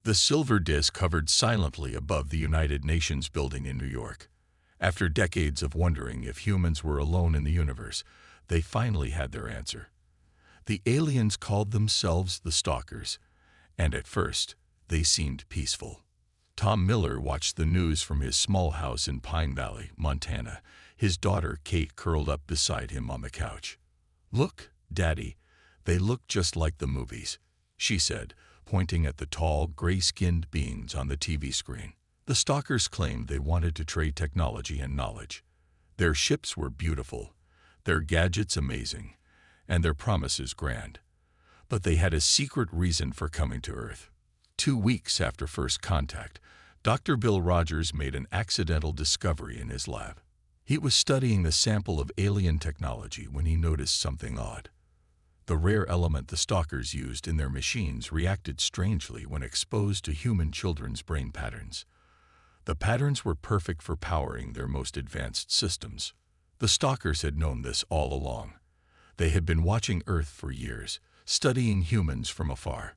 The silver disc hovered silently above the United Nations building in New York. After decades of wondering if humans were alone in the universe, they finally had their answer. The aliens called themselves the Stalkers, and at first, they seemed peaceful. Tom Miller watched the news from his small house in Pine Valley, Montana, his daughter Kate curled up beside him on the couch. "Look, Daddy, they look just like the movies," she said, pointing at the tall, gray-skinned beings on the TV screen. The Stalkers claimed they wanted to trade technology and knowledge. Their ships were beautiful, their gadgets amazing, and their promises grand. But they had a secret reason for coming to Earth. 2 weeks after first contact, Dr. Bill Rogers made an accidental discovery in his lab. He was studying the sample of alien technology when he noticed something odd. The rare element the Stalkers used in their machines reacted strangely when exposed to human children's brain patterns. The patterns were perfect for powering their most advanced systems. The Stalkers had known this all along. They had been watching Earth for years, studying humans from afar.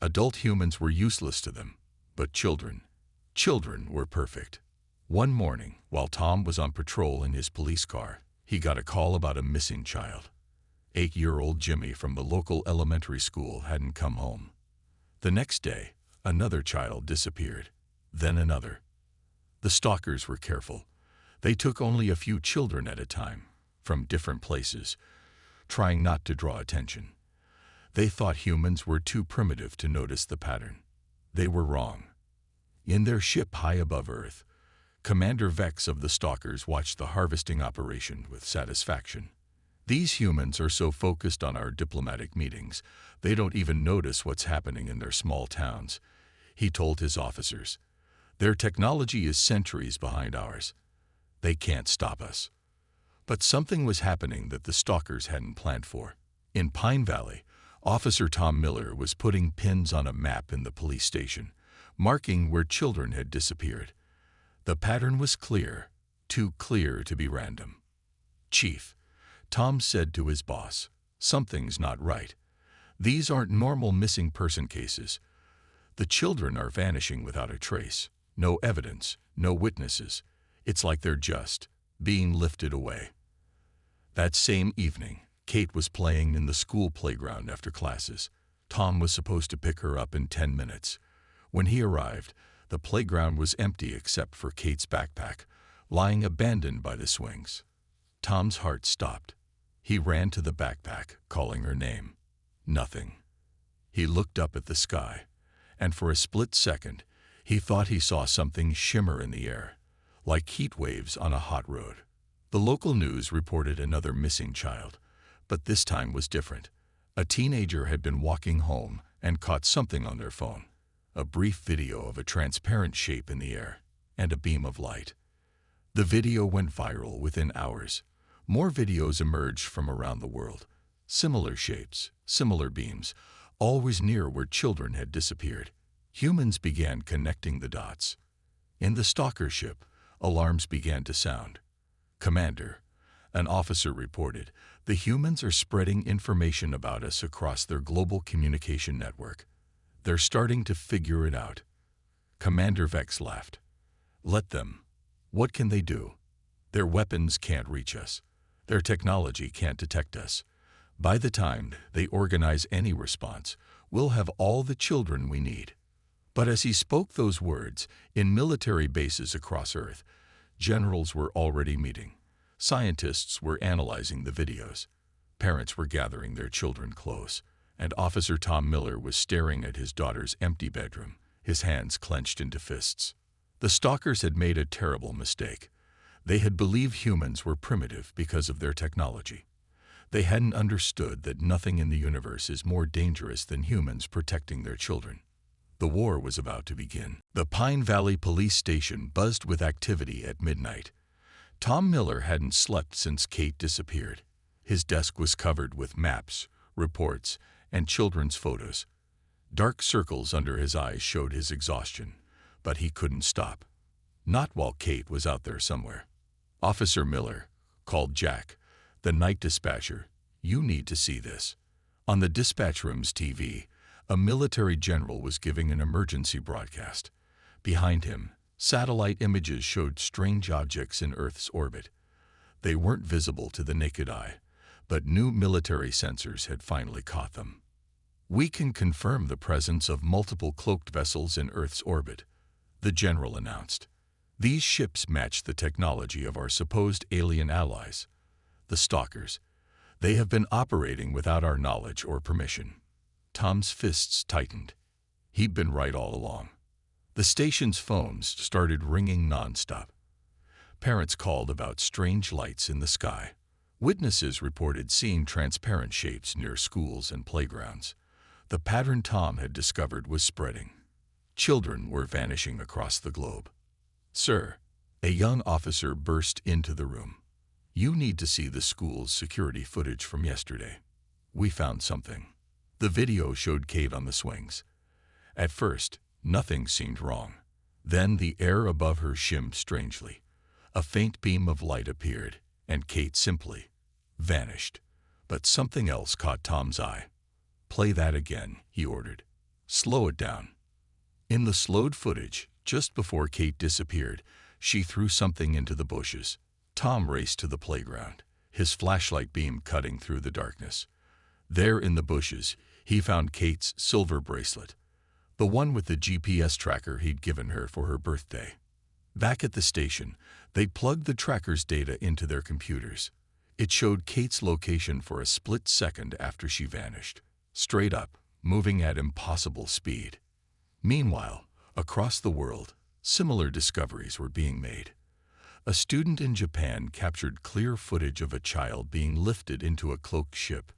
Adult humans were useless to them, but children were perfect. One morning, while Tom was on patrol in his police car, he got a call about a missing child. 8-year-old Jimmy from the local elementary school hadn't come home. The next day, another child disappeared, then another. The Stalkers were careful. They took only a few children at a time, from different places, trying not to draw attention. They thought humans were too primitive to notice the pattern. They were wrong. In their ship high above Earth, Commander Vex of the Stalkers watched the harvesting operation with satisfaction. "These humans are so focused on our diplomatic meetings, they don't even notice what's happening in their small towns," he told his officers. "Their technology is centuries behind ours. They can't stop us." But something was happening that the Stalkers hadn't planned for. In Pine Valley, Officer Tom Miller was putting pins on a map in the police station, marking where children had disappeared. The pattern was clear, too clear to be random. "Chief," Tom said to his boss, "something's not right. These aren't normal missing person cases. The children are vanishing without a trace. No evidence, no witnesses. It's like they're just being lifted away." That same evening, Kate was playing in the school playground after classes. Tom was supposed to pick her up in 10 minutes. When he arrived, the playground was empty except for Kate's backpack, lying abandoned by the swings. Tom's heart stopped. He ran to the backpack, calling her name. Nothing. He looked up at the sky, and for a split second, he thought he saw something shimmer in the air, like heat waves on a hot road. The local news reported another missing child, but this time was different. A teenager had been walking home and caught something on their phone. A brief video of a transparent shape in the air, and a beam of light. The video went viral within hours. More videos emerged from around the world. Similar shapes, similar beams, always near where children had disappeared. Humans began connecting the dots. In the Stalker ship, alarms began to sound. "Commander," an officer reported, "the humans are spreading information about us across their global communication network. They're starting to figure it out." Commander Vex laughed. "Let them. What can they do? Their weapons can't reach us. Their technology can't detect us. By the time they organize any response, we'll have all the children we need." But as he spoke those words, in military bases across Earth, generals were already meeting. Scientists were analyzing the videos. Parents were gathering their children close, and Officer Tom Miller was staring at his daughter's empty bedroom, his hands clenched into fists. The Stalkers had made a terrible mistake. They had believed humans were primitive because of their technology. They hadn't understood that nothing in the universe is more dangerous than humans protecting their children. The war was about to begin. The Pine Valley police station buzzed with activity at midnight. Tom Miller hadn't slept since Kate disappeared. His desk was covered with maps, reports, and children's photos. Dark circles under his eyes showed his exhaustion, but he couldn't stop. Not while Kate was out there somewhere. "Officer Miller," called Jack, the night dispatcher, "you need to see this." On the dispatch room's TV, A military general was giving an emergency broadcast. Behind him, satellite images showed strange objects in Earth's orbit. They weren't visible to the naked eye, but new military sensors had finally caught them. "We can confirm the presence of multiple cloaked vessels in Earth's orbit," the general announced. "These ships match the technology of our supposed alien allies, the Stalkers. They have been operating without our knowledge or permission." Tom's fists tightened. He'd been right all along. The station's phones started ringing nonstop. Parents called about strange lights in the sky. Witnesses reported seeing transparent shapes near schools and playgrounds. The pattern Tom had discovered was spreading. Children were vanishing across the globe. "Sir," a young officer burst into the room. "You need to see the school's security footage from yesterday. We found something." The video showed Kate on the swings. At first, nothing seemed wrong. Then the air above her shimmed strangely. A faint beam of light appeared, and Kate simply vanished. But something else caught Tom's eye. "Play that again," he ordered. "Slow it down." In the slowed footage, just before Kate disappeared, she threw something into the bushes. Tom raced to the playground, his flashlight beam cutting through the darkness. There in the bushes, he found Kate's silver bracelet, the one with the GPS tracker he'd given her for her birthday. Back at the station, they plugged the tracker's data into their computers. It showed Kate's location for a split second after she vanished, straight up, moving at impossible speed. Meanwhile, across the world, similar discoveries were being made. A student in Japan captured clear footage of a child being lifted into a cloaked ship.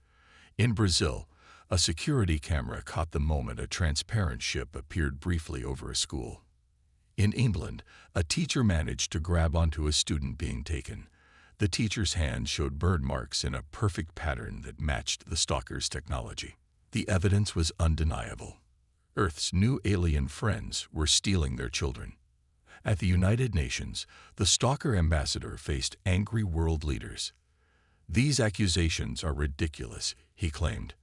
In Brazil, a security camera caught the moment a transparent ship appeared briefly over a school. In England, a teacher managed to grab onto a student being taken. The teacher's hand showed burn marks in a perfect pattern that matched the Stalker's technology. The evidence was undeniable. Earth's new alien friends were stealing their children. At the United Nations, the Stalker ambassador faced angry world leaders. "These accusations are ridiculous," he claimed.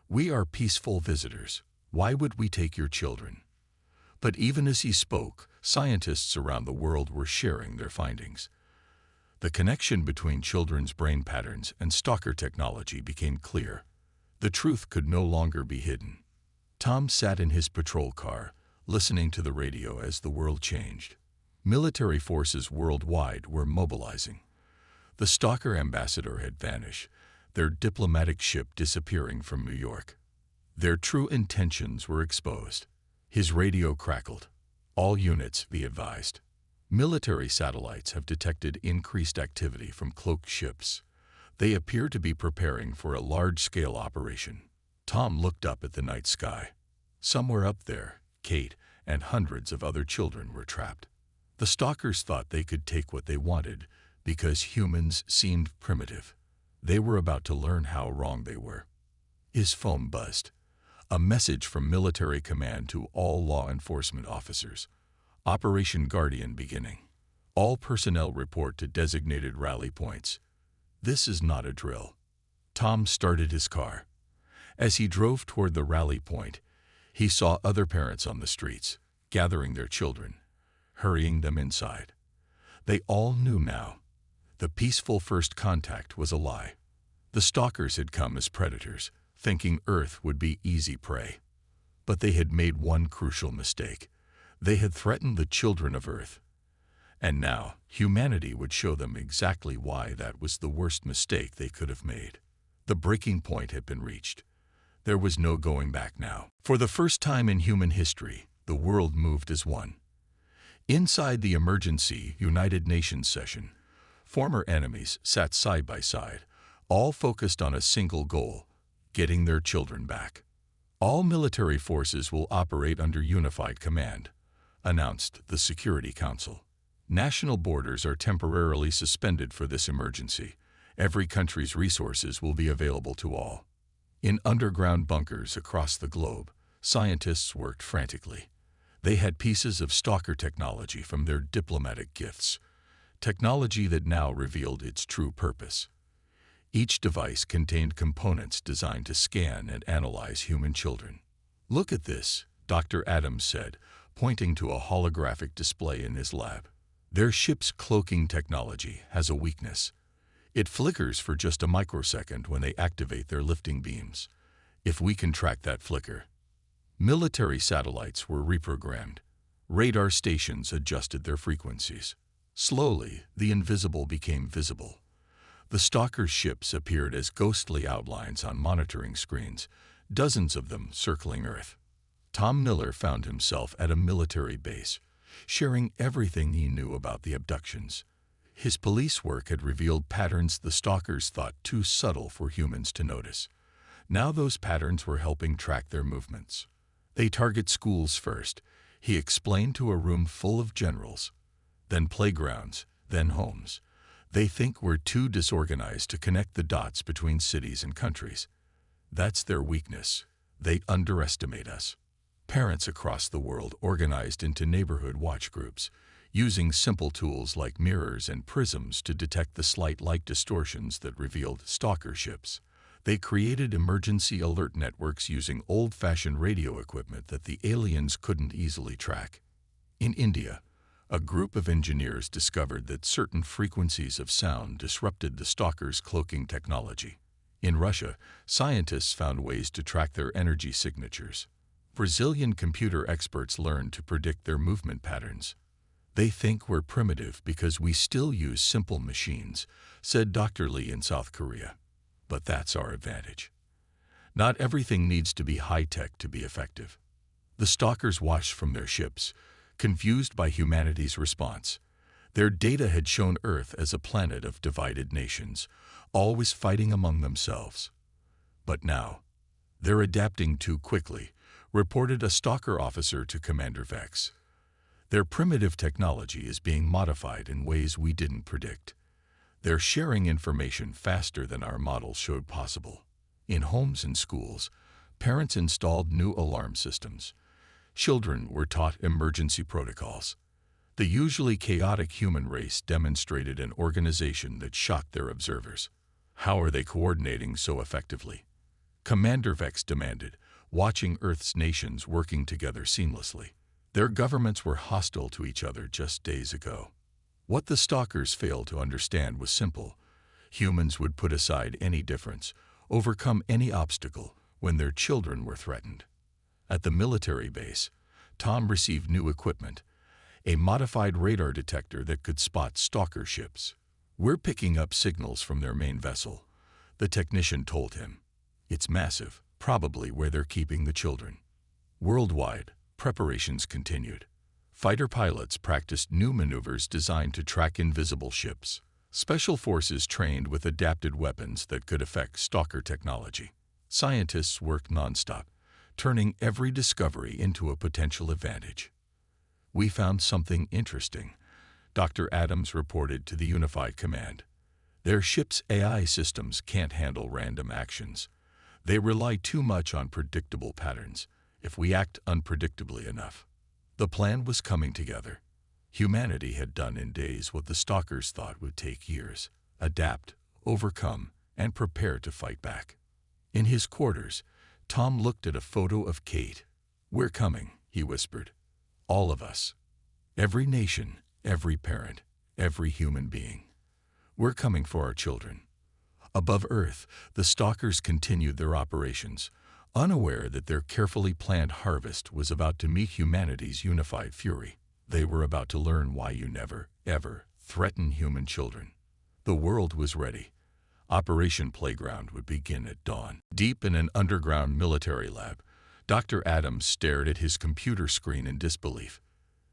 "We are peaceful visitors. Why would we take your children?" But even as he spoke, scientists around the world were sharing their findings. The connection between children's brain patterns and Stalker technology became clear. The truth could no longer be hidden. Tom sat in his patrol car, listening to the radio as the world changed. Military forces worldwide were mobilizing. The Stalker ambassador had vanished, their diplomatic ship disappearing from New York. Their true intentions were exposed. His radio crackled. "All units, be advised. Military satellites have detected increased activity from cloaked ships. They appear to be preparing for a large-scale operation." Tom looked up at the night sky. Somewhere up there, Kate and hundreds of other children were trapped. The Stalkers thought they could take what they wanted because humans seemed primitive. They were about to learn how wrong they were. His phone buzzed. A message from military command to all law enforcement officers. "Operation Guardian beginning. All personnel report to designated rally points." This is not a drill. Tom started his car. As he drove toward the rally point, he saw other parents on the streets, gathering their children, hurrying them inside. They all knew now. The peaceful first contact was a lie. The Stalkers had come as predators, thinking Earth would be easy prey. But they had made one crucial mistake. They had threatened the children of Earth. And now, humanity would show them exactly why that was the worst mistake they could have made. The breaking point had been reached. There was no going back now. For the first time in human history, the world moved as one. Inside the emergency United Nations session, former enemies sat side by side, all focused on a single goal: getting their children back. "All military forces will operate under unified command," announced the Security Council. "National borders are temporarily suspended for this emergency. Every country's resources will be available to all." In underground bunkers across the globe, scientists worked frantically. They had pieces of Stalker technology from their diplomatic gifts, technology that now revealed its true purpose. Each device contained components designed to scan and analyze human children. "Look at this," Dr. Adams said, pointing to a holographic display in his lab. "Their ship's cloaking technology has a weakness. It flickers for just a microsecond when they activate their lifting beams. If we can track that flicker..." Military satellites were reprogrammed. Radar stations adjusted their frequencies. Slowly, the invisible became visible. The stalkers' ships appeared as ghostly outlines on monitoring screens, dozens of them circling Earth. Tom Miller found himself at a military base, sharing everything he knew about the abductions. His police work had revealed patterns the stalkers thought too subtle for humans to notice. Now those patterns were helping track their movements. "They target schools first," he explained to a room full of generals. "Then playgrounds, then homes. They think we're too disorganized to connect the dots between cities and countries. That's their weakness. They underestimate us." Parents across the world organized into neighborhood watch groups, using simple tools like mirrors and prisms to detect the slight light distortions that revealed stalker ships. They created emergency alert networks using old-fashioned radio equipment that the aliens couldn't easily track. In India, a group of engineers discovered that certain frequencies of sound disrupted the stalkers' cloaking technology. In Russia, scientists found ways to track their energy signatures. Brazilian computer experts learned to predict their movement patterns. "They think we're primitive because we still use simple machines," said Dr. Lee in South Korea. "But that's our advantage. Not everything needs to be high-tech to be effective." The stalkers watched from their ships, confused by humanity's response. Their data had shown Earth as a planet of divided nations, always fighting among themselves. But now, "they're adapting too quickly," reported a stalker officer to Commander Vex. "Their primitive technology is being modified in ways we didn't predict. They're sharing information faster than our models showed possible." In homes and schools, parents installed new alarm systems. Children were taught emergency protocols. The usually chaotic human race demonstrated an organization that shocked their observers. "How are they coordinating so effectively?" Commander Vex demanded, watching Earth's nations working together seamlessly. Their governments were hostile to each other just days ago. What the stalkers failed to understand was simple. Humans would put aside any difference, overcome any obstacle, when their children were threatened. At the military base, Tom received new equipment, a modified radar detector that could spot stalker ships. "We're picking up signals from their main vessel," the technician told him. "It's massive, probably where they're keeping the children." Worldwide, preparations continued. Fighter pilots practiced new maneuvers designed to track invisible ships. Special forces trained with adapted weapons that could affect stalker technology. Scientists worked nonstop, turning every discovery into a potential advantage. "We found something interesting," Dr. Adams reported to the Unified Command. "Their ship's AI systems can't handle random actions. They rely too much on predictable patterns, if we act unpredictably enough." The plan was coming together. Humanity had done in days what the stalkers thought would take years: adapt, overcome, and prepare to fight back. In his quarters, Tom looked at a photo of Kate. "We're coming," he whispered. "All of us. Every nation, every parent, every human being. We're coming for our children." Above Earth, the stalkers continued their operations, unaware that their carefully planned harvest was about to meet humanity's unified fury. They were about to learn why you never, ever threaten human children. The world was ready. Operation Playground would begin at dawn. Deep in an underground military lab, Dr. Adams stared at his computer screen in disbelief.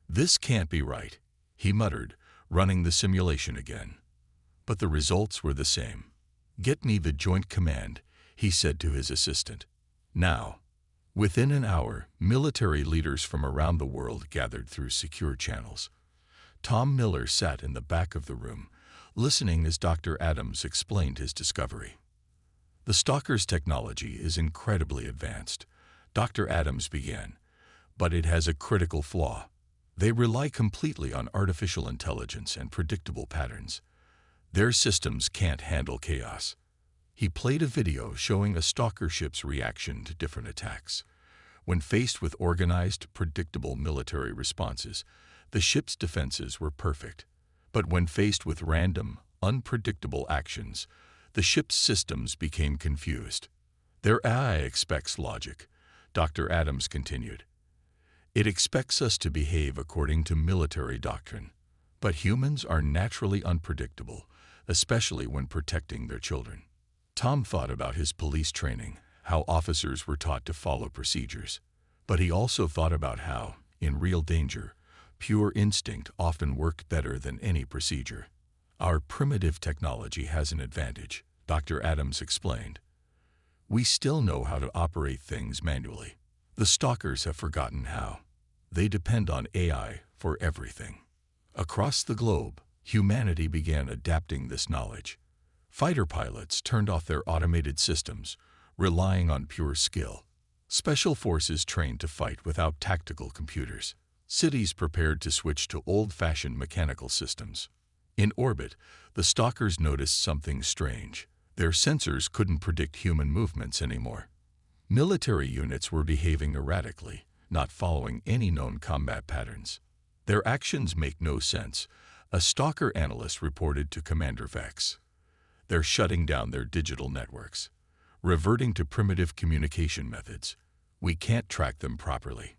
"This can't be right," he muttered, running the simulation again. But the results were the same. "Get me the Joint Command," he said to his assistant. "Now." Within an hour, military leaders from around the world gathered through secure channels. Tom Miller sat in the back of the room, listening as Dr. Adams explained his discovery. "The stalker's technology is incredibly advanced," Dr. Adams began, "but it has a critical flaw. They rely completely on artificial intelligence and predictable patterns. Their systems can't handle chaos." He played a video showing a stalker ship's reaction to different attacks. When faced with organized, predictable military responses, the ship's defenses were perfect. But when faced with random, unpredictable actions, the ship's systems became confused. Their AI expects logic, Dr. Adams continued. It expects us to behave according to military doctrine. But humans are naturally unpredictable, especially when protecting their children. Tom thought about his police training, how officers were taught to follow procedures. But he also thought about how, in real danger, pure instinct often worked better than any procedure. Our primitive technology has an advantage, Dr. Adams explained. We still know how to operate things manually. The stalkers have forgotten how. They depend on AI for everything. Across the globe, humanity began adapting this knowledge. Fighter pilots turned off their automated systems, relying on pure skill. Special forces trained to fight without tactical computers. Cities prepared to switch to old-fashioned mechanical systems. In orbit, the stalkers noticed something strange. Their sensors couldn't predict human movements anymore. Military units were behaving erratically, not following any known combat patterns. Their actions make no sense, a stalker analyst reported to Commander Vex. They're shutting down their digital networks, reverting to primitive communication methods. We can't track them properly.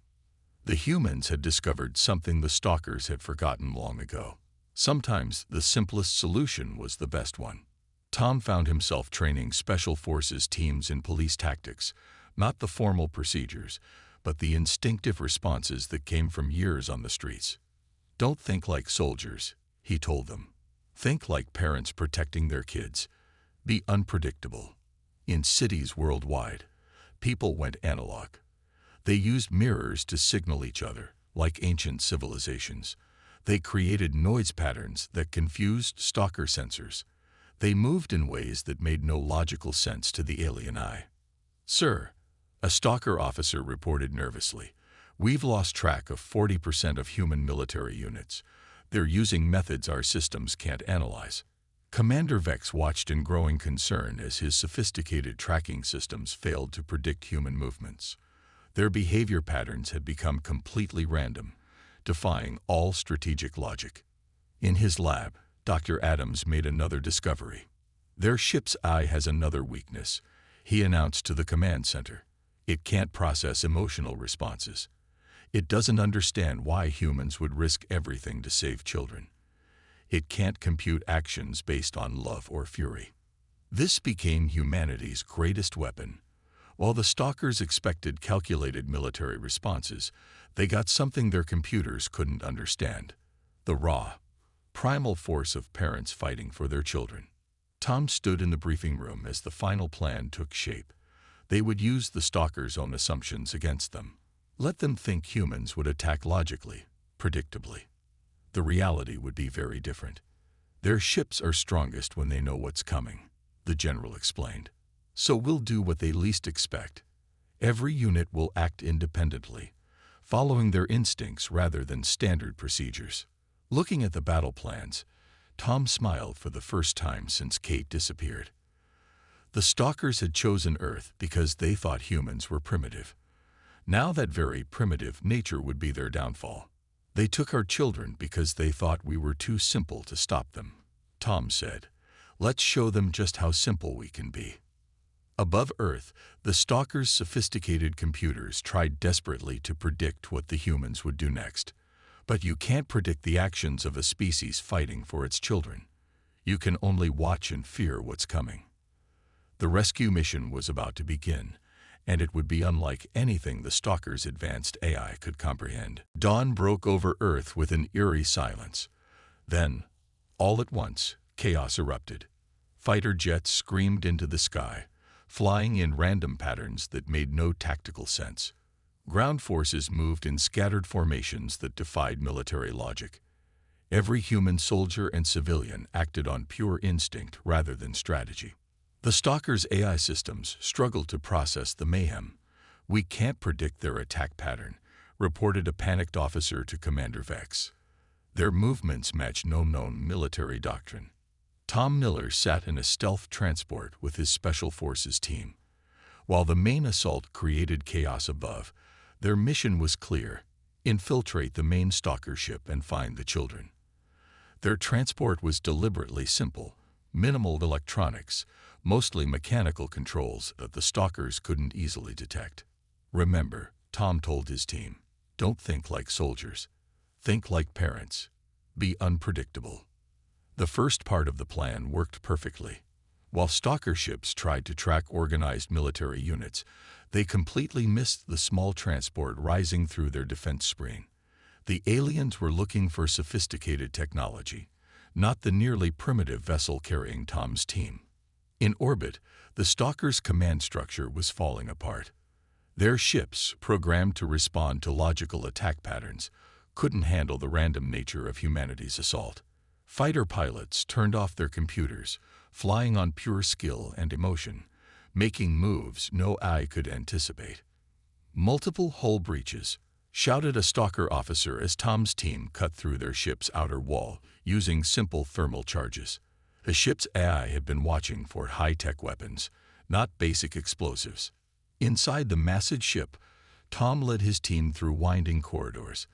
The humans had discovered something the stalkers had forgotten long ago. Sometimes the simplest solution was the best one. Tom found himself training special forces teams in police tactics, not the formal procedures, but the instinctive responses that came from years on the streets. Don't think like soldiers, he told them. Think like parents protecting their kids. Be unpredictable. In cities worldwide, people went analog. They used mirrors to signal each other, like ancient civilizations. They created noise patterns that confused stalker sensors. They moved in ways that made no logical sense to the alien eye. "Sir," a stalker officer reported nervously, "we've lost track of 40% of human military units. They're using methods our systems can't analyze." Commander Vex watched in growing concern as his sophisticated tracking systems failed to predict human movements. Their behavior patterns had become completely random, defying all strategic logic. In his lab, Dr. Adams made another discovery. "Their ship's eye has another weakness," he announced to the command center. "It can't process emotional responses. It doesn't understand why humans would risk everything to save children. It can't compute actions based on love or fury." This became humanity's greatest weapon. While the stalkers expected calculated military responses, they got something their computers couldn't understand: the raw, primal force of parents fighting for their children. Tom stood in the briefing room as the final plan took shape. They would use the stalkers' own assumptions against them. Let them think humans would attack logically, predictably. The reality would be very different. "Their ships are strongest when they know what's coming," the general explained. "So we'll do what they least expect. Every unit will act independently, following their instincts rather than standard procedures." Looking at the battle plans, Tom smiled for the first time since Kate disappeared. The stalkers had chosen Earth because they thought humans were primitive. Now that very primitive nature would be their downfall. "They took our children because they thought we were too simple to stop them," Tom said. "Let's show them just how simple we can be." Above Earth, the stalkers' sophisticated computers tried desperately to predict what the humans would do next. But you can't predict the actions of a species fighting for its children. You can only watch and fear what's coming. The rescue mission was about to begin, and it would be unlike anything the stalkers' advanced AI could comprehend. Dawn broke over Earth with an eerie silence. Then, all at once, chaos erupted. Fighter jets screamed into the sky, flying in random patterns that made no tactical sense. Ground forces moved in scattered formations that defied military logic. Every human soldier and civilian acted on pure instinct rather than strategy. The stalkers' AI systems struggled to process the mayhem. "We can't predict their attack pattern," reported a panicked officer to Commander Vex. "Their movements match no known military doctrine." Tom Miller sat in a stealth transport with his Special Forces team. While the main assault created chaos above, Their mission was clear: infiltrate the main stalker ship and find the children. Their transport was deliberately simple: minimal electronics, mostly mechanical controls that the stalkers couldn't easily detect. Remember, Tom told his team, don't think like soldiers. Think like parents. Be unpredictable. The first part of the plan worked perfectly. While stalker ships tried to track organized military units, they completely missed the small transport rising through their defense screen. The aliens were looking for sophisticated technology, not the nearly primitive vessel carrying Tom's team. In orbit, the stalkers' command structure was falling apart. Their ships, programmed to respond to logical attack patterns, couldn't handle the random nature of humanity's assault. Fighter pilots turned off their computers, flying on pure skill and emotion, making moves no eye could anticipate. Multiple hull breaches, shouted a stalker officer as Tom's team cut through their ship's outer wall using simple thermal charges. The ship's AI had been watching for high-tech weapons, not basic explosives. Inside the massive ship, Tom led his team through winding corridors.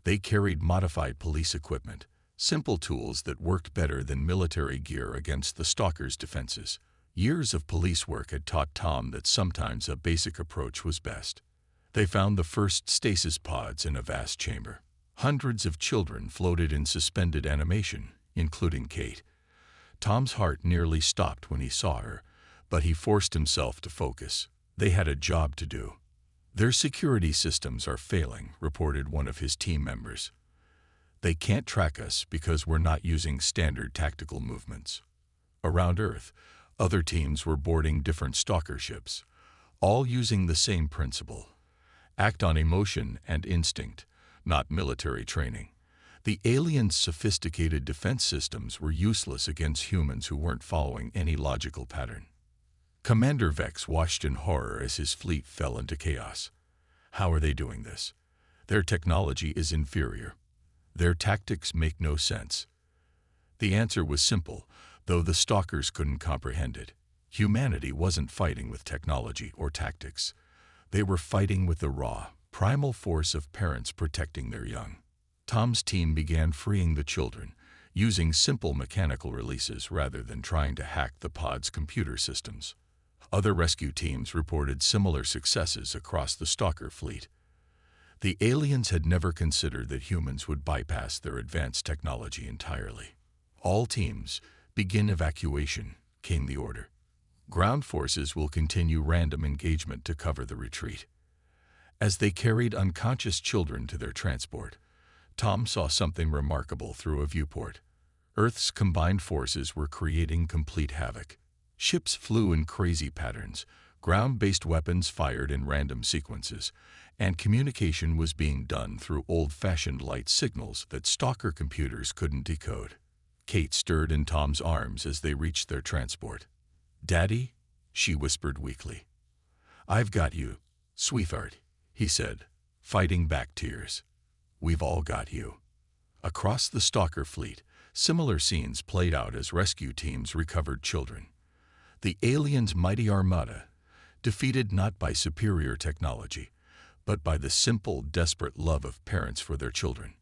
They carried modified police equipment, simple tools that worked better than military gear against the stalkers' defenses. Years of police work had taught Tom that sometimes a basic approach was best. They found the first stasis pods in a vast chamber. Hundreds of children floated in suspended animation, including Kate. Tom's heart nearly stopped when he saw her, but he forced himself to focus. They had a job to do. Their security systems are failing, reported one of his team members. They can't track us because we're not using standard tactical movements. Around Earth, other teams were boarding different stalker ships, all using the same principle: act on emotion and instinct, not military training. The aliens' sophisticated defense systems were useless against humans who weren't following any logical pattern. Commander Vex watched in horror as his fleet fell into chaos. How are they doing this? Their technology is inferior. Their tactics make no sense. The answer was simple, though the stalkers couldn't comprehend it. Humanity wasn't fighting with technology or tactics. They were fighting with the raw, primal force of parents protecting their young. Tom's team began freeing the children, using simple mechanical releases rather than trying to hack the pod's computer systems. Other rescue teams reported similar successes across the stalker fleet. The aliens had never considered that humans would bypass their advanced technology entirely. All teams, begin evacuation, came the order. Ground forces will continue random engagement to cover the retreat. As they carried unconscious children to their transport, Tom saw something remarkable through a viewport. Earth's combined forces were creating complete havoc. Ships flew in crazy patterns, ground-based weapons fired in random sequences, and communication was being done through old-fashioned light signals that stalker computers couldn't decode. Kate stirred in Tom's arms as they reached their transport. "Daddy," she whispered weakly. "I've got you, sweetheart," he said, fighting back tears. "We've all got you." Across the stalker fleet, similar scenes played out as rescue teams recovered children. The aliens' mighty armada, defeated not by superior technology, but by the simple, desperate love of parents for their children.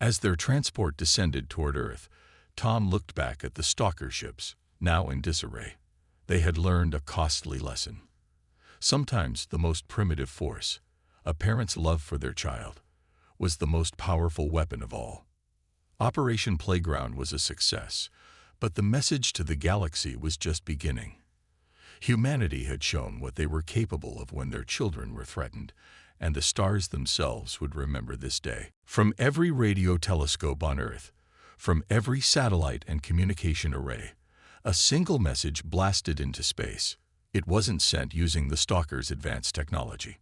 As their transport descended toward Earth, Tom looked back at the stalker ships, now in disarray. They had learned a costly lesson. Sometimes the most primitive force, a parent's love for their child, was the most powerful weapon of all. Operation Playground was a success, but the message to the galaxy was just beginning. Humanity had shown what they were capable of when their children were threatened, and the stars themselves would remember this day. From every radio telescope on Earth, from every satellite and communication array, a single message blasted into space. It wasn't sent using the stalkers' advanced technology.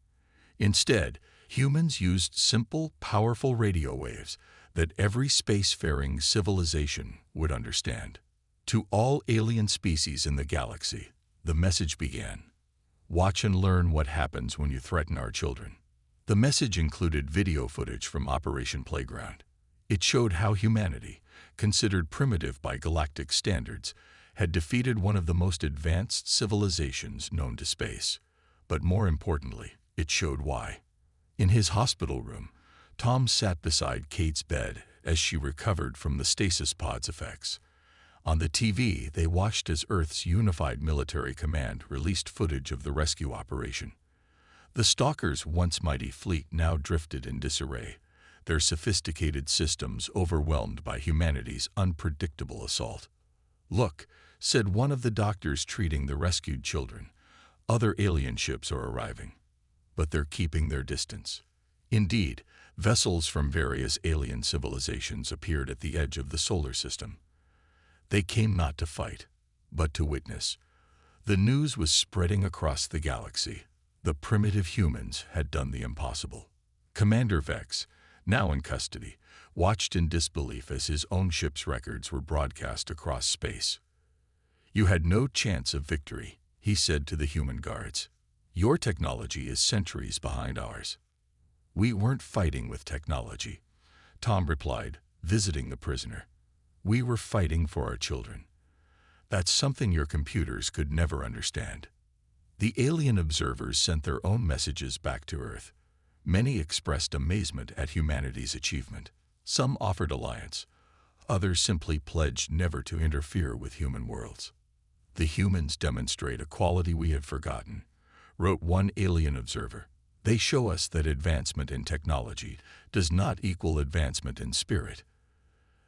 Instead, humans used simple, powerful radio waves that every spacefaring civilization would understand. To all alien species in the galaxy, the message began: "Watch and learn what happens when you threaten our children." The message included video footage from Operation Playground. It showed how humanity, considered primitive by galactic standards, had defeated one of the most advanced civilizations known to space. But more importantly, it showed why. In his hospital room, Tom sat beside Kate's bed as she recovered from the stasis pod's effects. On the TV, they watched as Earth's unified military command released footage of the rescue operation. The Stalkers' once mighty fleet now drifted in disarray, their sophisticated systems overwhelmed by humanity's unpredictable assault. "Look," said one of the doctors treating the rescued children, "other alien ships are arriving, but they're keeping their distance." Indeed, vessels from various alien civilizations appeared at the edge of the solar system. They came not to fight, but to witness. The news was spreading across the galaxy. The primitive humans had done the impossible. Commander Vex, now in custody, watched in disbelief as his own ship's records were broadcast across space. "You had no chance of victory," he said to the human guards. "Your technology is centuries behind ours." "We weren't fighting with technology," Tom replied, visiting the prisoner. "We were fighting for our children. That's something your computers could never understand." The alien observers sent their own messages back to Earth. Many expressed amazement at humanity's achievement. Some offered alliance. Others simply pledged never to interfere with human worlds. "The humans demonstrate a quality we had forgotten," wrote one alien observer. "They show us that advancement in technology does not equal advancement in spirit.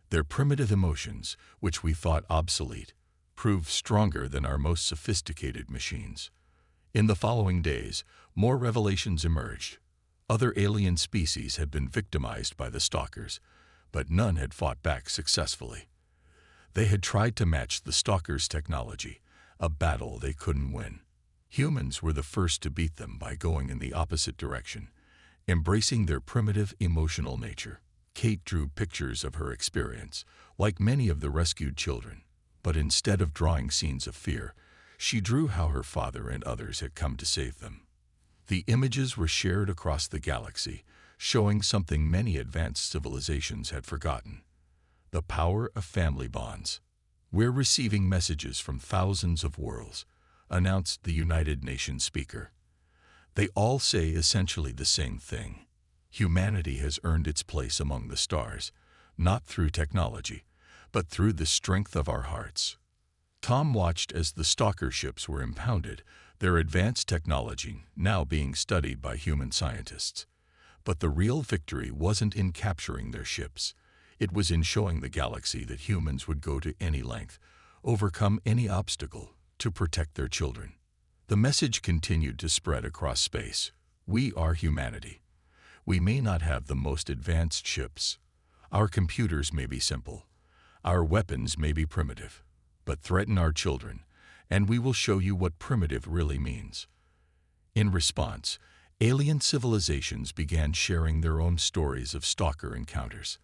Their primitive emotions, which we thought obsolete, proved stronger than our most sophisticated machines." In the following days, more revelations emerged. Other alien species had been victimized by the Stalkers, but none had fought back successfully. They had tried to match the Stalkers' technology, a battle they couldn't win. Humans were the first to beat them by going in the opposite direction, embracing their primitive emotional nature. Kate drew pictures of her experience, like many of the rescued children, but instead of drawing scenes of fear, she drew how her father and others had come to save them. The images were shared across the galaxy, showing something many advanced civilizations had forgotten: the power of family bonds. "We're receiving messages from thousands of worlds," announced the United Nations speaker. "They all say essentially the same thing. Humanity has earned its place among the stars, not through technology, but through the strength of our hearts." Tom watched as the Stalker ships were impounded, their advanced technology now being studied by human scientists. But the real victory wasn't in capturing their ships. It was in showing the galaxy that humans would go to any length, overcome any obstacle, to protect their children. The message continued to spread across space. "We are humanity. We may not have the most advanced ships. Our computers may be simple. Our weapons may be primitive. But threaten our children, and we will show you what primitive really means." In response, alien civilizations began sharing their own stories of Stalker encounters.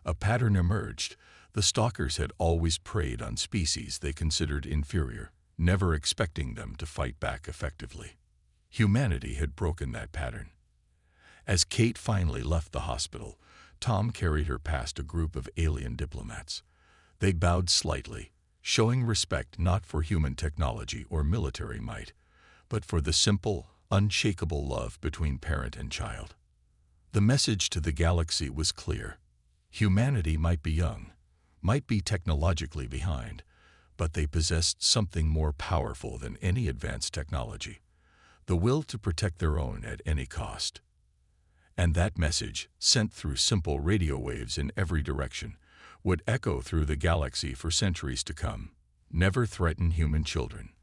A pattern emerged. The Stalkers had always preyed on species they considered inferior, never expecting them to fight back effectively. Humanity had broken that pattern. As Kate finally left the hospital, Tom carried her past a group of alien diplomats. They bowed slightly, showing respect not for human technology or military might, but for the simple, unshakable love between parent and child. The message to the galaxy was clear. Humanity might be young, might be technologically behind, but they possessed something more powerful than any advanced technology: the will to protect their own at any cost. And that message, sent through simple radio waves in every direction, would echo through the galaxy for centuries to come. Never threaten human children.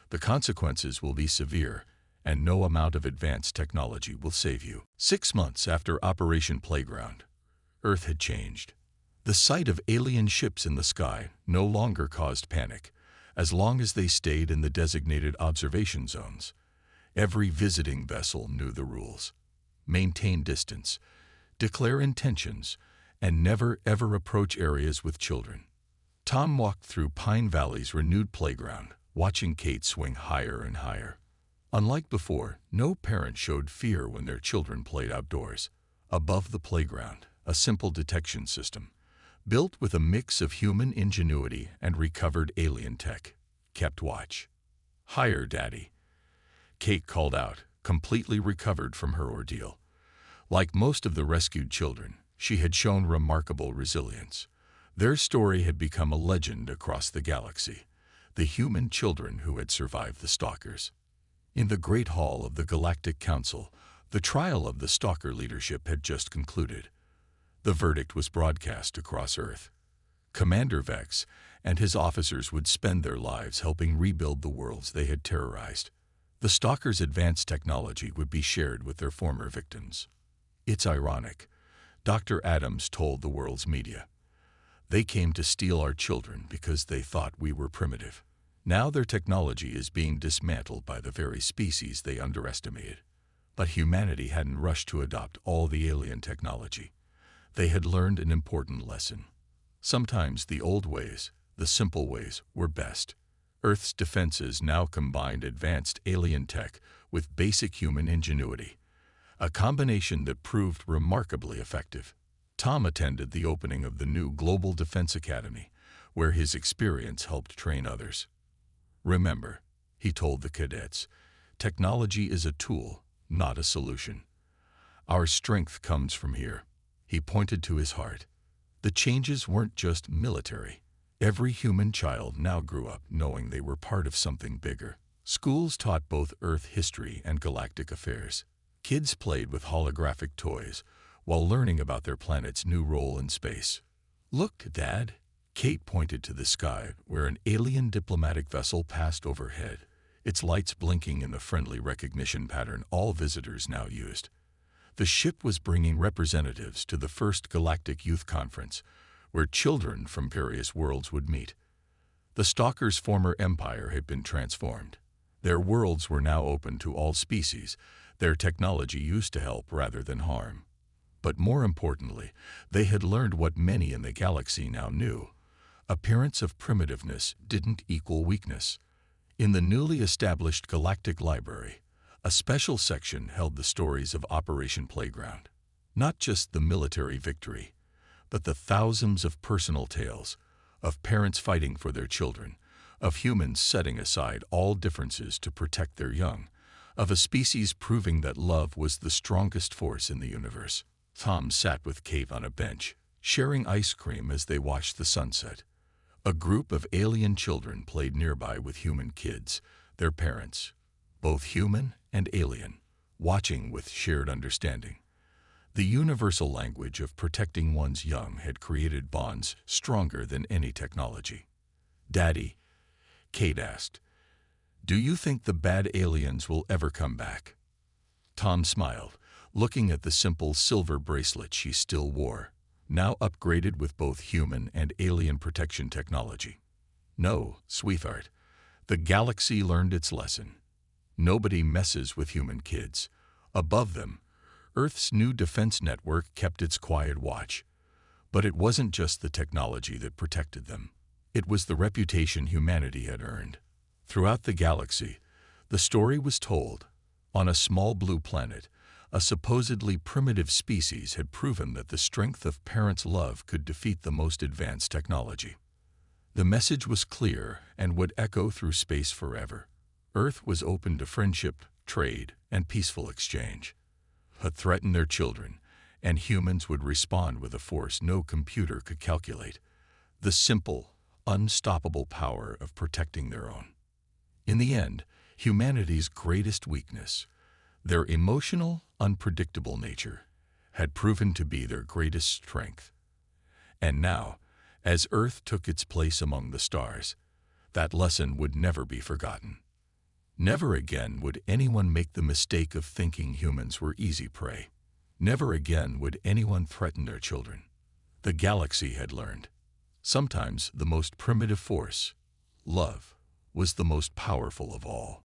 The consequences will be severe, and no amount of advanced technology will save you. 6 months after Operation Playground, Earth had changed. The sight of alien ships in the sky no longer caused panic, as long as they stayed in the designated observation zones. Every visiting vessel knew the rules: maintain distance, declare intentions, and never ever approach areas with children. Tom walked through Pine Valley's renewed playground, watching Kate swing higher and higher. Unlike before, no parent showed fear when their children played outdoors. Above the playground, a simple detection system, built with a mix of human ingenuity and recovered alien tech, kept watch. "Higher, Daddy," Kate called out, completely recovered from her ordeal. Like most of the rescued children, she had shown remarkable resilience. Their story had become a legend across the galaxy, the human children who had survived the Stalkers. In the Great Hall of the Galactic Council, the trial of the Stalker leadership had just concluded. The verdict was broadcast across Earth. Commander Vex and his officers would spend their lives helping rebuild the worlds they had terrorized. The Stalkers' advanced technology would be shared with their former victims. It's ironic, Dr. Adams told the world's media. They came to steal our children because they thought we were primitive. Now their technology is being dismantled by the very species they underestimated. But humanity hadn't rushed to adopt all the alien technology. They had learned an important lesson. Sometimes the old ways, the simple ways, were best. Earth's defenses now combined advanced alien tech with basic human ingenuity, a combination that proved remarkably effective. Tom attended the opening of the new Global Defense Academy, where his experience helped train others. Remember, he told the cadets, technology is a tool, not a solution. Our strength comes from here. He pointed to his heart. The changes weren't just military. Every human child now grew up knowing they were part of something bigger. Schools taught both Earth history and galactic affairs. Kids played with holographic toys while learning about their planet's new role in space. Look, Dad. Kate pointed to the sky where an alien diplomatic vessel passed overhead, its lights blinking in the friendly recognition pattern all visitors now used. The ship was bringing representatives to the first Galactic Youth Conference, where children from various worlds would meet. The Stalkers' former empire had been transformed. Their worlds were now open to all species, their technology used to help rather than harm. But more importantly, they had learned what many in the galaxy now knew. Appearance of primitiveness didn't equal weakness. In the newly established Galactic Library, a special section held the stories of Operation Playground. Not just the military victory, but the thousands of personal tales, of parents fighting for their children, of humans setting aside all differences to protect their young, of a species proving that love was the strongest force in the universe. Tom sat with Cave on a bench, sharing ice cream as they watched the sunset. A group of alien children played nearby with human kids, their parents, both human and alien, watching with shared understanding. The universal language of protecting one's young had created bonds stronger than any technology. Daddy, Kate asked, do you think the bad aliens will ever come back? Tom smiled, looking at the simple silver bracelet she still wore, now upgraded with both human and alien protection technology. No, sweetheart, the galaxy learned its lesson. Nobody messes with human kids. Above them, Earth's new defense network kept its quiet watch. But it wasn't just the technology that protected them. It was the reputation humanity had earned. Throughout the galaxy, the story was told. On a small blue planet, a supposedly primitive species had proven that the strength of parents' love could defeat the most advanced technology. The message was clear and would echo through space forever. Earth was open to friendship, trade, and peaceful exchange. But threaten their children, and humans would respond with a force no computer could calculate. The simple, unstoppable power of protecting their own. In the end, humanity's greatest weakness, their emotional, unpredictable nature, had proven to be their greatest strength. And now, as Earth took its place among the stars, that lesson would never be forgotten. Never again would anyone make the mistake of thinking humans were easy prey. Never again would anyone threaten their children. The galaxy had learned. Sometimes the most primitive force, love, was the most powerful of all.